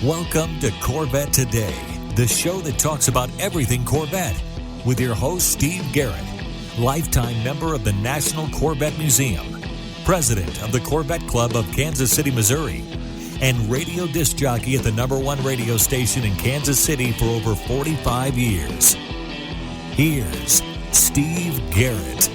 Welcome to Corvette Today, the show that talks about everything Corvette, with your host, Steve Garrett, lifetime member of the National Corvette Museum, president of the Corvette Club of Kansas City, Missouri, and radio disc jockey at the #1 radio station in Kansas City for over 45 years. Here's Steve Garrett.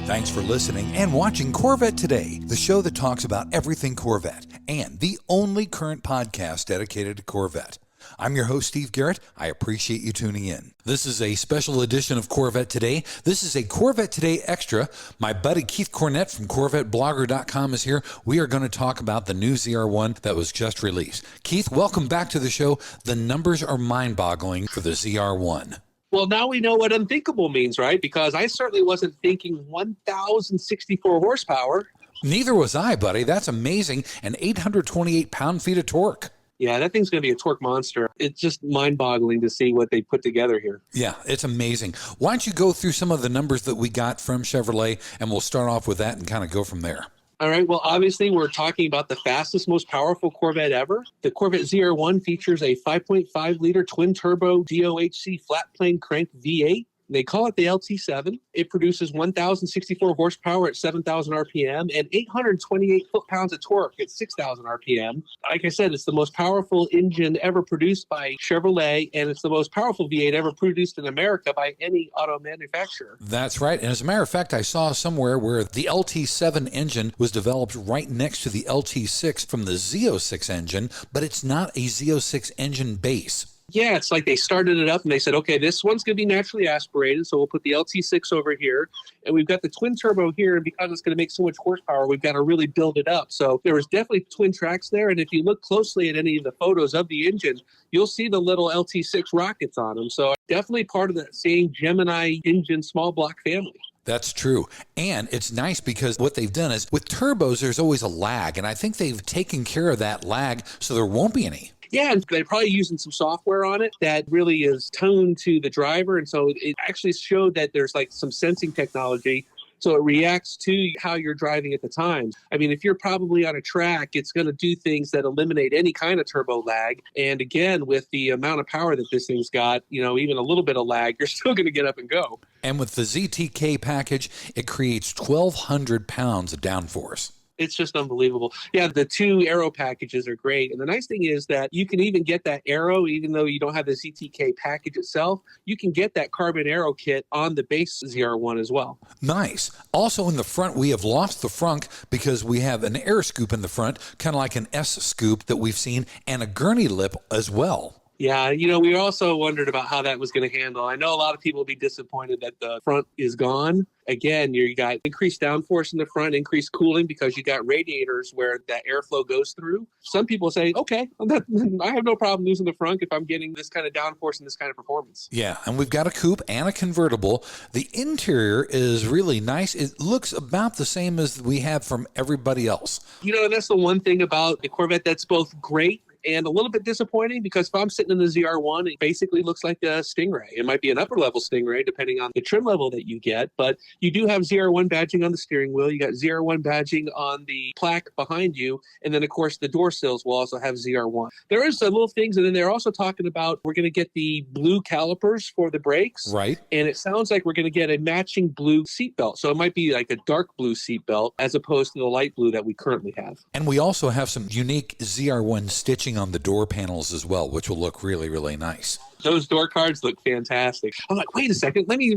Thanks for listening and watching Corvette Today, the show that talks about everything Corvette, and the only current podcast dedicated to Corvette. I'm your host, Steve Garrett. I appreciate you tuning in. This is a special edition of Corvette Today. This is a Corvette Today Extra. My buddy Keith Cornett from CorvetteBlogger.com is here. We are going to talk about the new ZR1 that was just released. Keith, welcome back to the show. The numbers are mind-boggling for the ZR1. Well, now we know what unthinkable means, right? Because I certainly wasn't thinking 1,064 horsepower. Neither was I, buddy. That's amazing. And 828 pound-feet of torque. Yeah, that thing's going to be a torque monster. It's just mind-boggling to see what they put together here. Yeah, it's amazing. Why don't you go through some of the numbers that we got from Chevrolet, and we'll start off with that and kind of go from there. All right, well, obviously, we're talking about the fastest, most powerful Corvette ever. The Corvette ZR1 features a 5.5-liter twin-turbo DOHC flat-plane crank V8. They call it the LT7. It produces 1,064 horsepower at 7,000 RPM and 828 foot-pounds of torque at 6,000 RPM. Like I said, it's the most powerful engine ever produced by Chevrolet, and it's the most powerful V8 ever produced in America by any auto manufacturer. That's right. And as a matter of fact, I saw somewhere where the LT7 engine was developed right next to the LT6 from the Z06 engine, but it's not a Z06 engine base. Yeah, it's like they started it up and they said, okay, this one's going to be naturally aspirated, so we'll put the LT6 over here, and we've got the twin turbo here, and because it's going to make so much horsepower, we've got to really build it up. So there was definitely twin tracks there, and if you look closely at any of the photos of the engine, you'll see the little LT6 rockets on them. So definitely part of that same Gemini engine small block family. That's true. And it's nice because what they've done is with turbos, there's always a lag, and I think they've taken care of that lag so there won't be any. Yeah, and they're probably using some software on it that really is toned to the driver. And so it actually showed that there's like some sensing technology. So it reacts to how you're driving at the time. I mean, if you're probably on a track, it's going to do things that eliminate any kind of turbo lag. And again, with the amount of power that this thing's got, you know, even a little bit of lag, you're still going to get up and go. And with the ZTK package, it creates 1,200 pounds of downforce. It's just unbelievable. Yeah, the two aero packages are great. And the nice thing is that you can even get that aero, even though you don't have the ZTK package itself, you can get that carbon aero kit on the base ZR1 as well. Nice. Also in the front, we have lost the frunk because we have an air scoop in the front, kind of like an S scoop that we've seen, and a gurney lip as well. Yeah, you know, we also wondered about how that was going to handle. I know a lot of people will be disappointed that the front is gone. Again, you got increased downforce in the front, increased cooling because you got radiators where that airflow goes through. Some people say, okay, I have no problem losing the front if I'm getting this kind of downforce and this kind of performance. Yeah, and we've got a coupe and a convertible. The interior is really nice. It looks about the same as we have from everybody else. You know, that's the one thing about the Corvette that's both great and a little bit disappointing, because if I'm sitting in the ZR1, it basically looks like a Stingray. It might be an upper level Stingray depending on the trim level that you get, but you do have ZR1 badging on the steering wheel. You got ZR1 badging on the plaque behind you, and then of course the door sills will also have ZR1. There is some little things, and then they're also talking about we're going to get the blue calipers for the brakes, right? And it sounds like we're going to get a matching blue seatbelt. So it might be like a dark blue seatbelt as opposed to the light blue that we currently have. And we also have some unique ZR1 stitching on the door panels as well, which will look really, really nice. Those door cards look fantastic. I'm like, wait a second, let me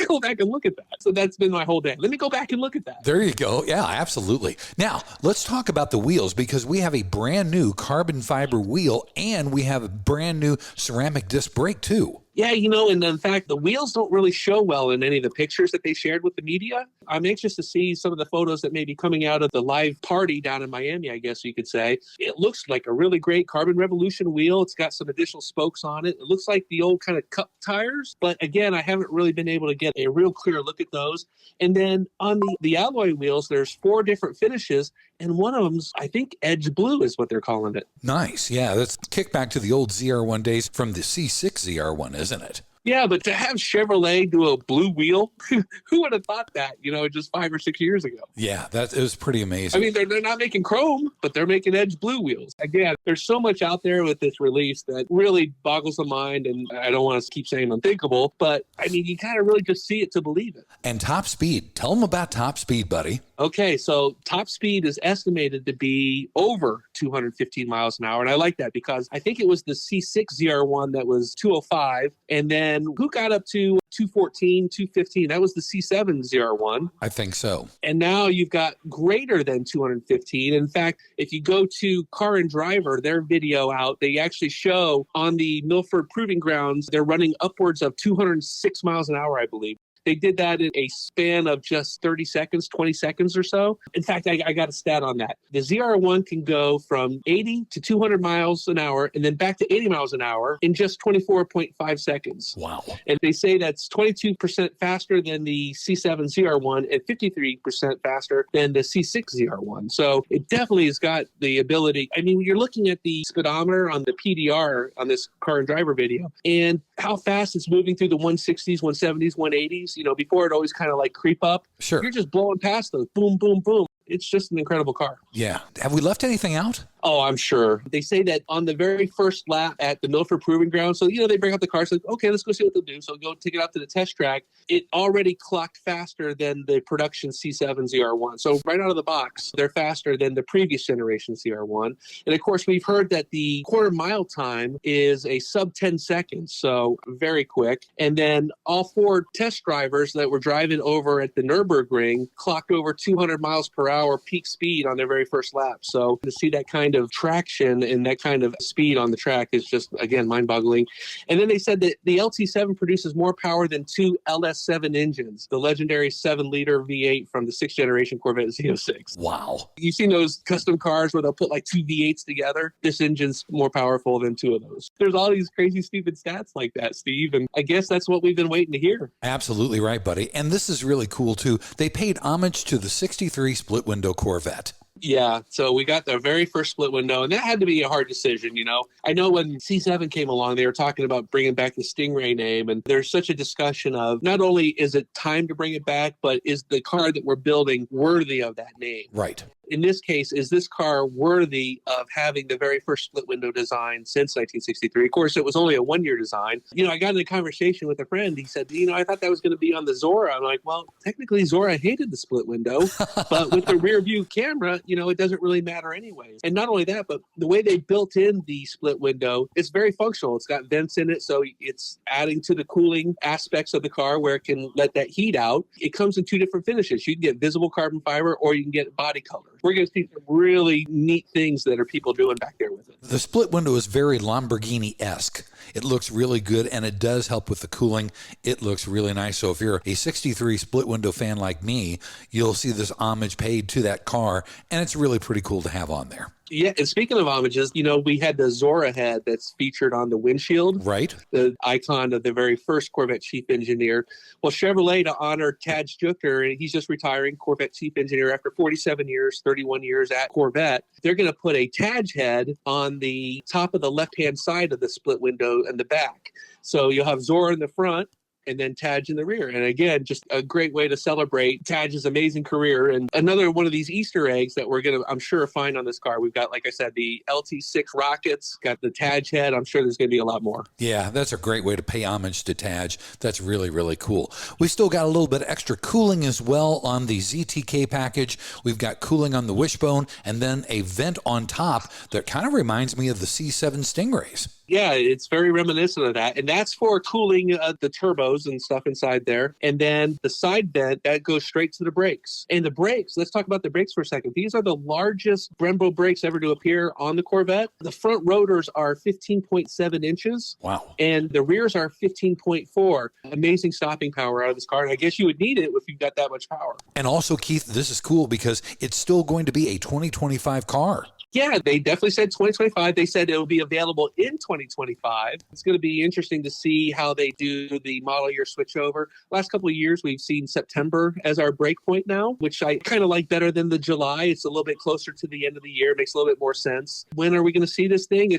go back and look at that. So that's been my whole day. Let me go back and look at that. There you go. Yeah, absolutely. Now, let's talk about the wheels, because we have a brand new carbon fiber wheel and we have a brand new ceramic disc brake too. Yeah, you know, and in fact, the wheels don't really show well in any of the pictures that they shared with the media. I'm anxious to see some of the photos that may be coming out of the live party down in Miami, I guess you could say. It looks like a really great Carbon Revolution wheel. It's got some additional spokes on it. It looks like the old kind of cup tires, but again, I haven't really been able to get a real clear look at those. And then on the alloy wheels, there's 4 different finishes, and one of them's, I think, Edge Blue is what they're calling it. Nice. Yeah, that's kick back to the old ZR1 days from the C6 ZR1, isn't it? Yeah, but to have Chevrolet do a blue wheel, who would have thought that, just 5 or 6 years ago? Yeah, it was pretty amazing. I mean, they're not making chrome, but they're making edge blue wheels. Again, there's so much out there with this release that really boggles the mind, and I don't want to keep saying unthinkable, but I mean, you kind of really just see it to believe it. And top speed. Tell them about top speed, buddy. Okay, so top speed is estimated to be over 215 miles an hour. And I like that because I think it was the C6 ZR1 that was 205. And then who got up to 214, 215? That was the C7 ZR1. I think so. And now you've got greater than 215. In fact, if you go to Car and Driver, their video out, they actually show on the Milford Proving Grounds, they're running upwards of 206 miles an hour, I believe. They did that in a span of just 30 seconds, 20 seconds or so. In fact, I got a stat on that. The ZR1 can go from 80 to 200 miles an hour and then back to 80 miles an hour in just 24.5 seconds. Wow. And they say that's 22% faster than the C7 ZR1 and 53% faster than the C6 ZR1. So it definitely has got the ability. I mean, when you're looking at the speedometer on the PDR on this Car and Driver video and how fast it's moving through the 160s, 170s, 180s, before it always kind of like creep up. Sure. You're just blowing past those. Boom, boom, boom. It's just an incredible car. Yeah. Have we left anything out? Oh, I'm sure. They say that on the very first lap at the Milford Proving Ground, so, they bring out the car, so, okay, let's go see what they'll do. So go take it out to the test track. It already clocked faster than the production C7 ZR1. So right out of the box, they're faster than the previous generation ZR1. And of course, we've heard that the quarter mile time is a sub 10 seconds, so very quick. And then all 4 test drivers that were driving over at the Nürburgring clocked over 200 miles per hour peak speed on their very first lap. So to see that kind of traction and that kind of speed on the track is just, again, mind-boggling. And then they said that the LT7 produces more power than 2 LS7 engines, the legendary 7-liter V8 from the 6th generation Corvette Z06. Wow. You've seen those custom cars where they'll put like 2 V8s together? This engine's more powerful than 2 of those. There's all these crazy, stupid stats like that, Steve, and I guess that's what we've been waiting to hear. Absolutely right, buddy. And this is really cool, too. They paid homage to the 63 split-window Corvette. Yeah, so we got the very first split window, and that had to be a hard decision, I know when C7 came along, they were talking about bringing back the Stingray name, and there's such a discussion of not only is it time to bring it back, but is the car that we're building worthy of that name? Right. In this case, is this car worthy of having the very first split window design since 1963? Of course, it was only a 1-year design. I got in a conversation with a friend. He said, I thought that was going to be on the Zora. I'm like, well, technically Zora hated the split window, but with the rear view camera, it doesn't really matter anyway. And not only that, but the way they built in the split window, it's very functional. It's got vents in it, so it's adding to the cooling aspects of the car where it can let that heat out. It comes in 2 different finishes. You can get visible carbon fiber or you can get body color. We're going to see some really neat things that are people doing back there with it. The split window is very Lamborghini-esque. It looks really good, and it does help with the cooling. It looks really nice. So if you're a 63 split window fan like me, you'll see this homage paid to that car, and it's really pretty cool to have on there. Yeah, and speaking of homages, we had the Zora head that's featured on the windshield. Right. The icon of the very first Corvette chief engineer. Well, Chevrolet, to honor Tad Stuchter, he's just retiring Corvette chief engineer after 47 years, 31 years at Corvette. They're going to put a Taj head on the top of the left-hand side of the split window and the back. So you'll have Zora in the front and then Taj in the rear. And again, just a great way to celebrate Taj's amazing career. And another one of these Easter eggs that we're going to, I'm sure, find on this car. We've got, like I said, the LT6 rockets, got the Taj head. I'm sure there's going to be a lot more. Yeah, that's a great way to pay homage to Taj. That's really, really cool. We still got a little bit extra cooling as well on the ZTK package. We've got cooling on the wishbone and then a vent on top that kind of reminds me of the C7 Stingrays. Yeah, it's very reminiscent of that. And that's for cooling the turbos and stuff inside there. And then the side vent, that goes straight to the brakes. And the brakes, let's talk about the brakes for a second. These are the largest Brembo brakes ever to appear on the Corvette. The front rotors are 15.7 inches. Wow. And the rears are 15.4. Amazing stopping power out of this car. And I guess you would need it if you've got that much power. And also, Keith, this is cool because it's still going to be a 2025 car. Yeah, they definitely said 2025. They said it will be available in 2025. It's going to be interesting to see how they do the model year switchover. Last couple of years, we've seen September as our break point now, which I kind of like better than the July. It's a little bit closer to the end of the year. It makes a little bit more sense. When are we going to see this thing?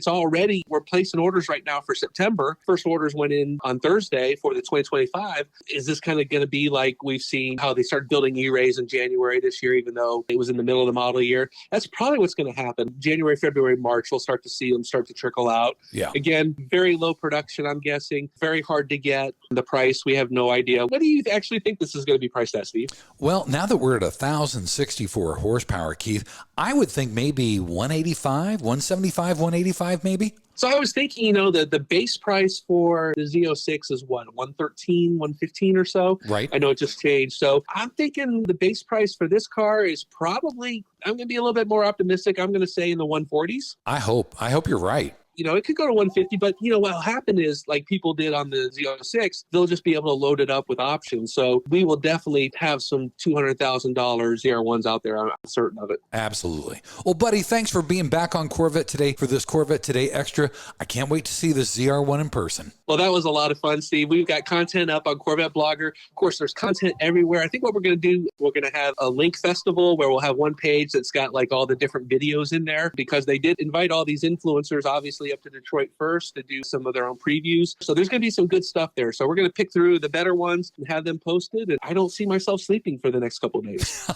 We're placing orders right now for September. First orders went in on Thursday for the 2025. Is this kind of going to be like we've seen how they started building E-Rays in January this year, even though it was in the middle of the model year? That's probably what's going to happen. January, February, March, we'll start to see them start to trickle out. Yeah. Again, very low production, I'm guessing. Very hard to get. The price, we have no idea. What do you actually think this is going to be priced at, Steve? Well, now that we're at 1,064 horsepower, Keith, I would think maybe 185, 175, 185 maybe. So I was thinking, the base price for the Z06 is what, 113, 115 or so? Right. I know it just changed. So I'm thinking the base price for this car is probably, I'm going to be a little bit more optimistic. I'm going to say in the 140s. I hope you're right. It could go to 150, but what'll happen is like people did on the Z06, they'll just be able to load it up with options. So we will definitely have some $200,000 ZR1s out there. I'm certain of it. Absolutely. Well, buddy, thanks for being back on Corvette Today for this Corvette Today Extra. I can't wait to see this ZR1 in person. Well, that was a lot of fun, Steve. We've got content up on CorvetteBlogger. Of course, there's content everywhere. I think what we're going to do, we're going to have a link festival where we'll have one page that's got like all the different videos in there because they did invite all these influencers, obviously, up to Detroit first to do some of their own previews. So there's going to be some good stuff there. So we're going to pick through the better ones and have them posted. And I don't see myself sleeping for the next couple of days.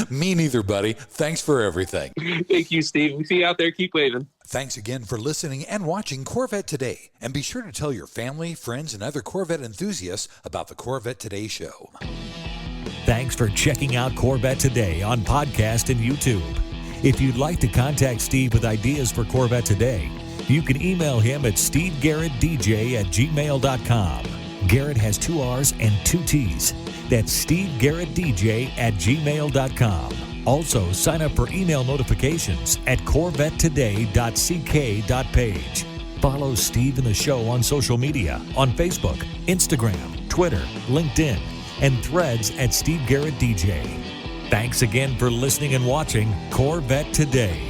Me neither, buddy. Thanks for everything. Thank you, Steve. We see you out there. Keep waving. Thanks again for listening and watching Corvette Today. And be sure to tell your family, friends, and other Corvette enthusiasts about the Corvette Today show. Thanks for checking out Corvette Today on podcast and YouTube. If you'd like to contact Steve with ideas for Corvette Today, you can email him at stevegarrettdj@gmail.com. Garrett has 2 R's and 2 T's. That's stevegarrettdj@gmail.com. Also, sign up for email notifications at corvettetoday.ck.page. Follow Steve and the show on social media on Facebook, Instagram, Twitter, LinkedIn, and Threads at Steve Garrett DJ. Thanks again for listening and watching Corvette Today.